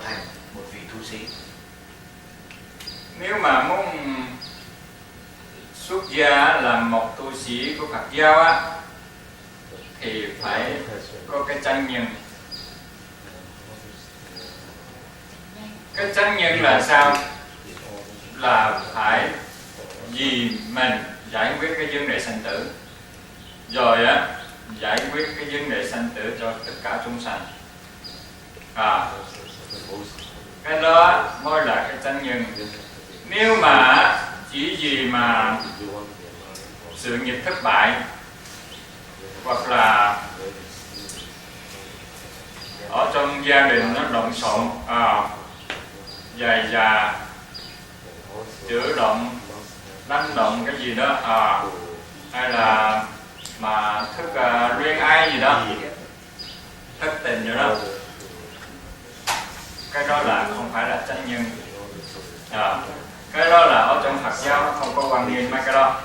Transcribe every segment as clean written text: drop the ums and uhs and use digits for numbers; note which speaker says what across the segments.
Speaker 1: thành một vị tu sĩ.
Speaker 2: Nếu mà muốn xuất gia làm một tu sĩ của Phật giáo á, thì phải có cái chánh nhân. Cái chánh nhân là sao? Là phải vì mình giải quyết cái vấn đề sanh tử, rồi á giải quyết cái vấn đề sanh tử cho tất cả chúng sanh. Cái đó mới là cái chánh nhân. Nếu mà chỉ vì mà sự nghiệp thất bại, hoặc là ở trong gia đình nó lộn xộn, dài già, chữa động, đánh động cái gì đó, hay là mà thức luyên ái gì đó, thất tình gì đó, cái đó là không phải là chánh nhân. Cái đó là ở trong Phật giáo nó không có quan niệm mấy cái đó.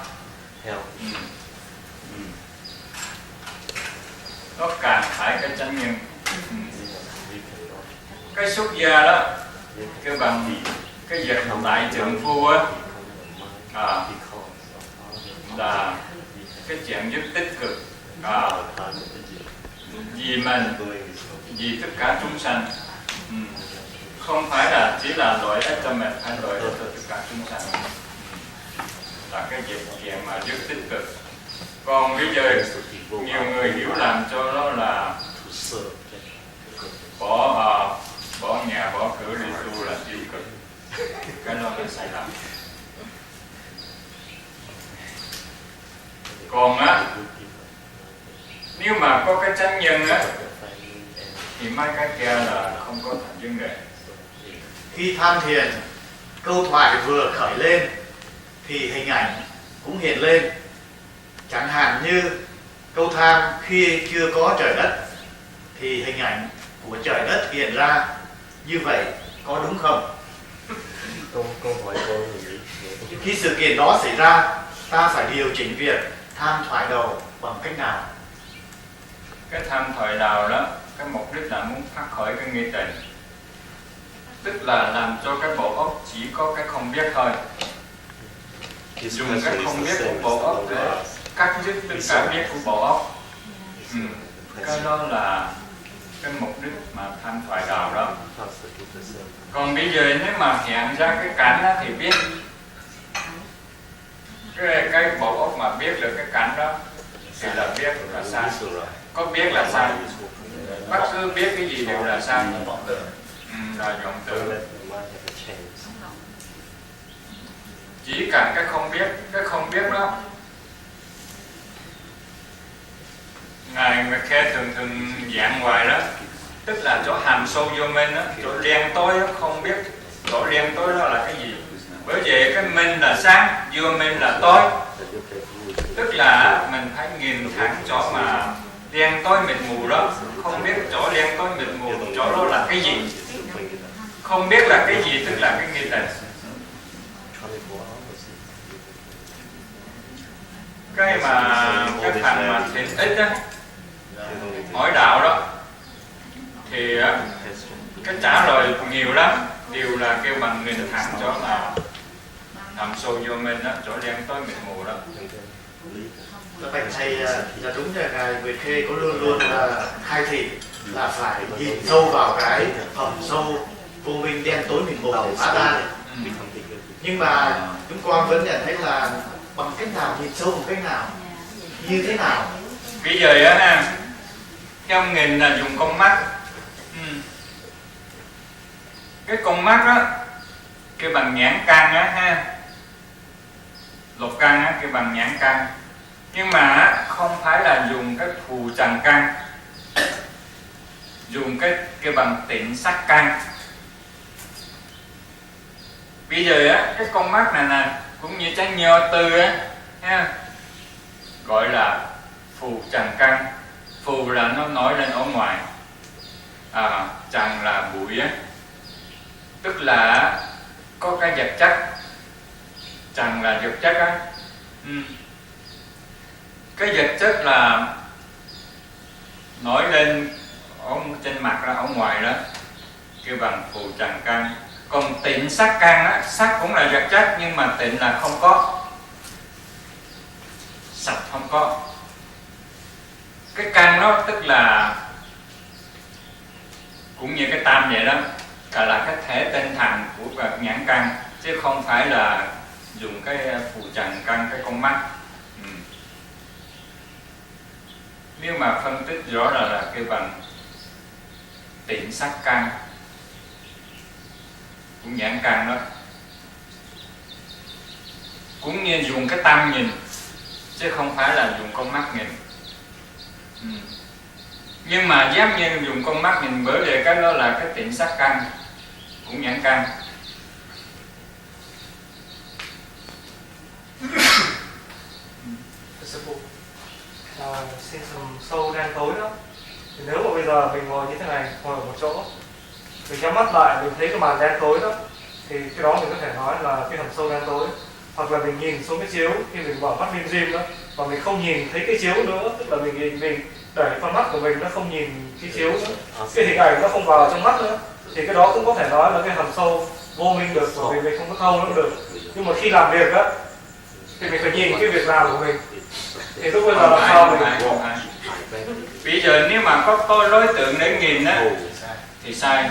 Speaker 2: Nó càng phải cái chánh nhân. Cái xuất gia đó kêu bằng cái việc đại trượng phu á, là cái chuyện rất tích cực, vì mình, vì tất cả chúng sanh, không phải là chỉ là lợi ích cho mình, hay lợi ích cho tất cả chúng sanh, là cái việc chuyện mà rất tích cực. Còn bây giờ nhiều người hiểu làm cho đó là bỏ nhà bỏ cửa đi tu là tiêu cực. Cái đó là sai lầm. Còn á, nếu mà có cái chánh nhân á, thì mấy cái kia là không có thành vấn đề.
Speaker 1: Khi tham thiền, câu thoại vừa khởi lên thì hình ảnh cũng hiện lên. Chẳng hạn như câu tham khi chưa có trời đất thì hình ảnh của trời đất hiện ra. Như vậy có đúng không? Khi sự kiện đó xảy ra, ta phải điều chỉnh việc tham thoại đầu bằng cách nào?
Speaker 2: Cái tham thoại đầu đó, cái mục đích là muốn phát khởi cái nghi tình, tức là làm cho cái bộ óc chỉ có cái không biết thôi, dùng cái không biết của bộ óc để cắt dứt tất cả biết của bộ óc. Cái đó là cái mục đích mà tham thoại đầu đó. Còn bây giờ nếu mà hiện ra cái cảnh đó thì biết, cái bộ óc mà biết được cái cảnh đó thì là biết là sai. Có biết là sai, bất cứ biết cái gì đều là sai, là vọng tưởng. Chỉ cần cái không biết đó, Ngài Khe thường dạng hoài đó, tức là chỗ hàm sâu vô minh đó, chỗ đen tối đó, không biết chỗ đen tối đó là cái gì. Bởi vậy cái minh là sáng, vô minh là tối. Tức là mình phải nhìn thẳng chỗ mà đen tối mịt mù đó, không biết chỗ đen tối mịt mù, chỗ đó là cái gì. Không biết là cái gì, tức là cái nghi tình. Cái thằng mà thiện ích á, hỏi đạo đó, thì cái trả lời nhiều lắm, đều là kêu bằng nhìn thẳng chỗ mà nằm sâu vô mình đó, chỗ đen tối mịt mù đó.
Speaker 1: Bạch thầy là đúng là Ngài Nguyệt Khê có luôn luôn khai thị là phải nhìn sâu vào cái hầm sâu vô minh đen tối mịt mù để phá tan. Nhưng mà chúng con vẫn nhận thấy là bằng cách nào, nhìn sâu bằng cách nào, như thế nào?
Speaker 2: Bây giờ á ha, cái ông nhìn là dùng con mắt. Cái con mắt đó kêu bằng nhãn căn á ha, lục căn á kêu bằng nhãn căn. Nhưng mà không phải là dùng cái phù trần căn, dùng cái kêu bằng tịnh sắc căn. Bây giờ á, cái con mắt này nè cũng như trái nho tư á ha, gọi là phù trần căn. Phù là nó nổi lên ở ngoài, trần là bụi á, tức là có cái vật chất. Trần là vật chất á. Cái vật chất là nổi lên ở trên mặt ra, ở ngoài đó, kêu bằng phù trần căn. Còn tịnh sắc căn á, sắc cũng là vật chất nhưng mà tịnh là không có, sạch không có. Cái căn nó tức là cũng như cái tam vậy đó, là cái thể tinh thần của vật nhãn căn, chứ không phải là dùng cái phù trần căn, cái con mắt. Nếu mà phân tích rõ là kêu bằng tịnh sắc căn, cũng nhãn căn đó, cũng như dùng cái tâm nhìn chứ không phải là dùng con mắt nhìn. Nhưng mà dám như dùng con mắt nhìn, bởi vì cái đó là cái tịnh sắc căn, cũng nhãn căn.
Speaker 3: Sư phụ, xin dùm sâu đen tối đó. Thì nếu mà bây giờ mình ngồi như thế này, ngồi ở một chỗ, mình nhắm mắt lại, mình thấy cái màn đen tối đó, thì cái đó mình có thể nói là cái hầm sâu đen tối. Hoặc là mình nhìn xuống cái chiếu khi mình mở mắt lim dim đó, và mình không nhìn thấy cái chiếu nữa, tức là mình đẩy con mắt của mình nó không nhìn cái chiếu nữa, cái hình ảnh nó không vào trong mắt nữa, thì cái đó cũng có thể nói là cái hầm sâu vô minh được, bởi vì mình không có thâu nó được. Nhưng mà khi làm việc đó thì mình phải nhìn cái việc làm của mình, thì lúc bây giờ làm sao mình...
Speaker 2: Bây giờ nếu mà có đối tượng để nhìn á thì sai.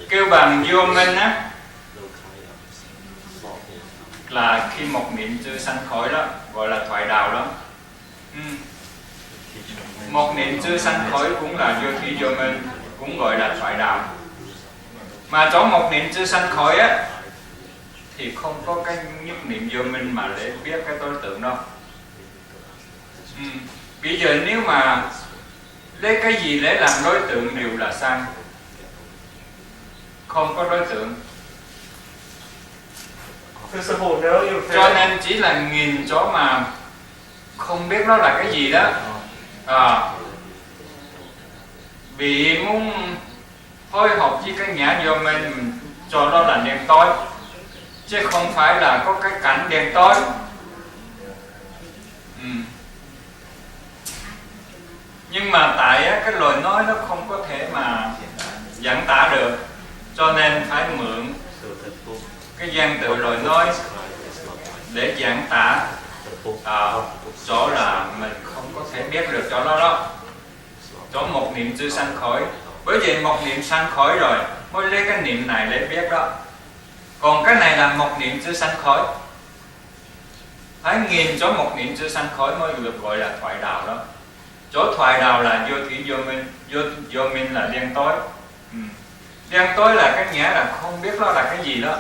Speaker 2: Kêu bằng vô minh á là khi một niệm chưa sanh khởi đó, gọi là thoại đạo đó. Một niệm chưa sanh khởi cũng là vô thủy vô minh, cũng gọi là thoại đạo. Mà chỗ một niệm chưa sanh khởi á thì không có cái nhất niệm vô minh mà để biết cái đối tượng đâu. Bây giờ nếu mà lấy cái gì để làm đối tượng đều là sai, không có đối tượng.
Speaker 3: Sư phụ, nếu như thế...
Speaker 2: Cho nên chỉ là nhìn chỗ mà không biết nó là cái gì đó. Vì muốn phối hợp với cái nhã vô minh cho đó là đen tối, chứ không phải là có cái cảnh đen tối. Nhưng mà tại cái lời nói nó không có thể mà diễn tả được, cho nên phải mượn cái văn tự lời nói để diễn tả chỗ là mình không có thể biết được chỗ đó đó. Chỗ một niệm chưa sanh khởi, bởi vì một niệm sanh khởi rồi mới lấy cái niệm này để biết đó. Còn cái này là một niệm chưa sanh khởi, phải nhìn chỗ một niệm chưa sanh khởi mới được gọi là thoại đạo đó. Chỗ thoại đạo là vô thủy vô minh, vô minh là đen tối. Đen tối là cái nghĩa là không biết nó là cái gì đó.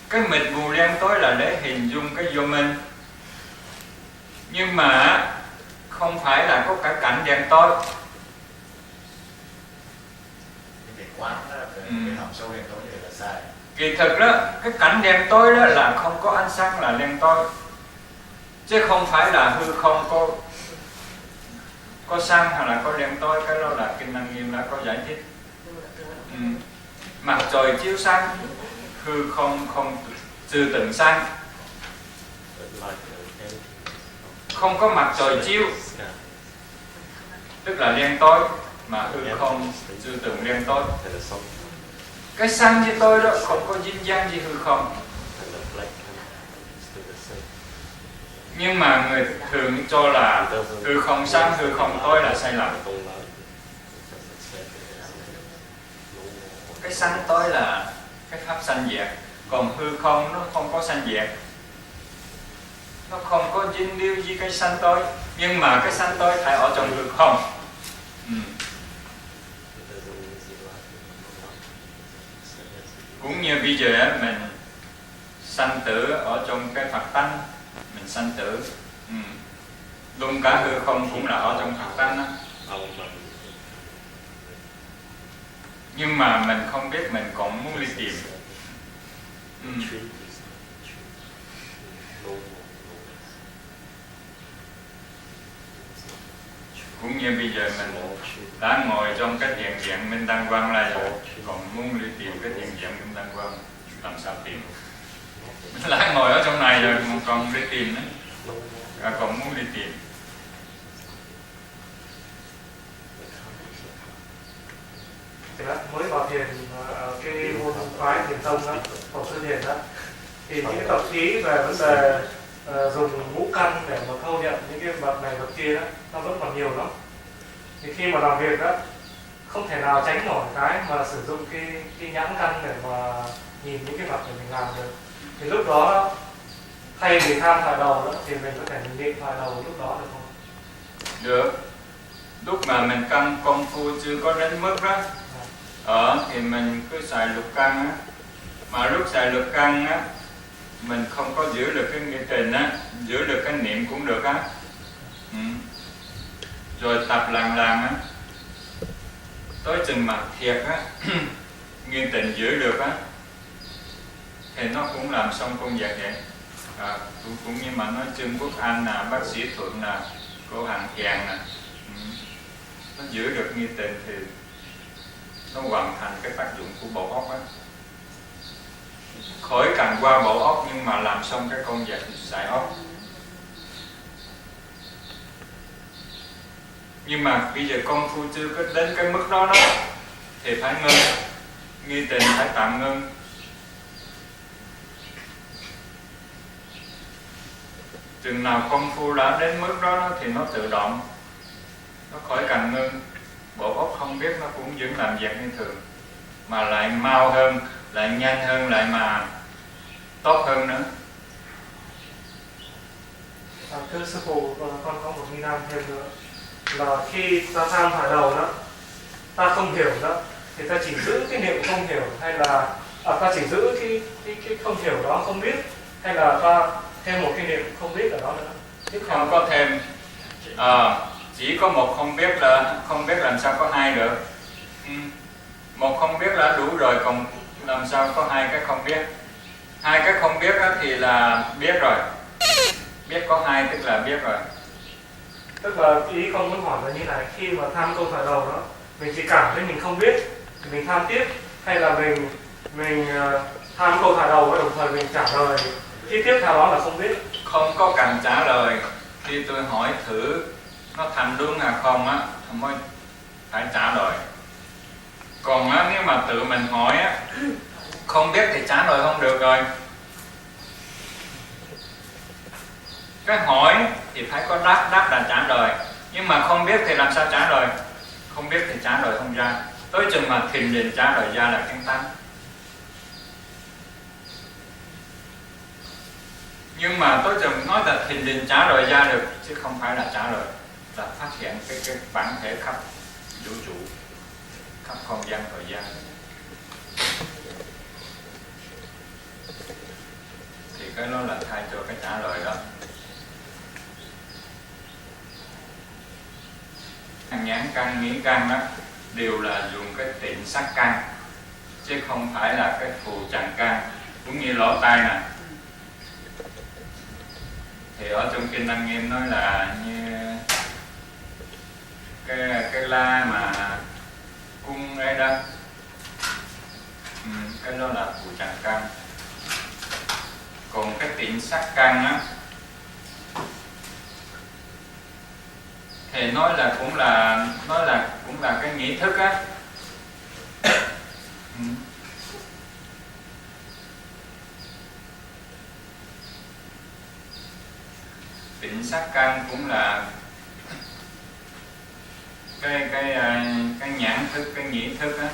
Speaker 2: Cái mịt mù đen tối là để hình dung cái vô minh, nhưng mà không phải là có cả cảnh đen tối.
Speaker 1: Để quán đó, cái hầm sâu đen tối thì là sai.
Speaker 2: Kỳ thực đó, cái cảnh đen tối đó là không có ánh sáng là đen tối, chứ không phải là hư không có sáng hay là có đen tối. Cái đó là Kinh Lăng Nghiêm đã có giải thích. Mặt trời chiếu sáng, hư không chưa từng sáng. Không có mặt trời chiếu tức là đen tối, mà hư không chưa từng đen tối. Cái sáng với tối đó không có dính dáng với hư không. Nhưng mà người thường cho là hư không sáng, hư không tối là sai lầm. Cái sáng tối là cái pháp sanh diệt, còn hư không nó không có sanh diệt, nó không có dính líu với cái sanh tối. Nhưng mà cái sanh tối phải ở trong hư không. Cũng như bây giờ mình sanh tử ở trong cái Phật tánh, mình sanh tử, luôn cả hư không cũng là ở trong Phật tánh đó. Nhưng mà mình không biết, mình còn muốn đi tìm. Cũng như bây giờ mình đã ngồi trong cái thiền viện Minh Đăng Quang là rồi, còn muốn đi tìm cái thiền viện Minh Đăng Quang làm sao tìm? Mình đã ngồi ở trong này rồi còn đi tìm nữa, còn muốn đi tìm.
Speaker 3: tông đó, Phật Sư Thiền đó, thì những cái tập khí về vấn đề dùng ngũ căn để mà thâu nhận những cái vật này vật kia đó, nó vẫn còn nhiều lắm. Thì khi mà làm việc đó, không thể nào tránh nổi cái mà sử dụng cái nhãn căn để mà nhìn những cái vật để mình làm được. Thì lúc đó thay vì tham thoại đầu đó, thì mình có thể mình niệm thoại đầu lúc đó được không?
Speaker 2: Được. Lúc mà mình căn công phu chưa có đến mức đó, thì mình cứ xài lục căn á. Mà lúc xài lục căn á, mình không có giữ được cái nghĩa trình á, giữ được cái niệm cũng được á. Rồi tập làng á, tới chừng mà thiệt á, nghiên tình giữ được á, thì nó cũng làm xong công việc vậy. Cũng như mà nói Trương Quốc Anh nè, bác sĩ Thuận nè, cô Hằng Hiền nè, nó giữ được nghi tình thì nó hoàn thành cái tác dụng của bộ óc á. Khỏi cần qua bộ óc nhưng mà làm xong cái công việc xài óc. Nhưng mà bây giờ công phu chưa có đến cái mức đó đó thì phải ngưng, nghi tình phải tạm ngưng. Chừng nào công phu đã đến mức đó thì nó tự động, nó khỏi cần ngưng. Bộ óc không biết nó cũng vẫn làm việc như thường, mà lại mau hơn, lại nhanh hơn, lại mà tốt hơn nữa.
Speaker 3: Thưa sư phụ, con có một nghi nan thêm nữa là khi ta tham thoại đầu đó, ta không hiểu đó, thì ta chỉ giữ cái niệm không hiểu, hay là ta chỉ giữ cái không hiểu đó, không biết, hay là ta thêm một cái niệm không biết ở đó nữa? Chứ
Speaker 2: Không có thêm. Chỉ có một không biết, là không biết làm sao có hai được. Một không biết là đủ rồi, còn làm sao có hai cái không biết. Hai cái không biết thì là biết rồi, biết có hai tức là biết rồi.
Speaker 3: Tức là ý con muốn hỏi là như này, khi mà tham câu thoại đầu đó, mình chỉ cảm thấy mình không biết thì mình tham tiếp, hay là mình tham câu thoại đầu và đồng thời mình trả lời cái tiếp theo đó là không biết?
Speaker 2: Không có cần trả lời. Khi tôi hỏi thử nó thành đúng hay không á, mới phải trả lời. Còn nếu mà tự mình hỏi á, không biết thì trả lời không được rồi. Cái hỏi thì phải có đáp là trả lời, nhưng mà không biết thì làm sao trả lời? Không biết thì trả lời không ra. Tới chừng mà thình lình trả lời ra là chánh tánh. Nhưng mà tới chừng nói là thình lình trả lời ra được, chứ không phải là trả lời, là phát hiện cái bản thể khắp vũ trụ, khắp không gian thời gian. Thì cái đó là thay cho cái trả lời đó. Nhãn căn, nghĩ căn đó đều là dùng cái tịnh sắc căn, chứ không phải là cái phù trần căn. Cũng như lỗ tai nè, thì ở trong kinh Lăng Nghiêm nói là như cái la mà cung ấy đó, cái đó là phù trần căn. Còn cái tịnh sắc căn á thì nói là cũng là cái nghĩ thức á. Tịnh sắc căn cũng là cái nhãn thức, cái nghĩ thức á.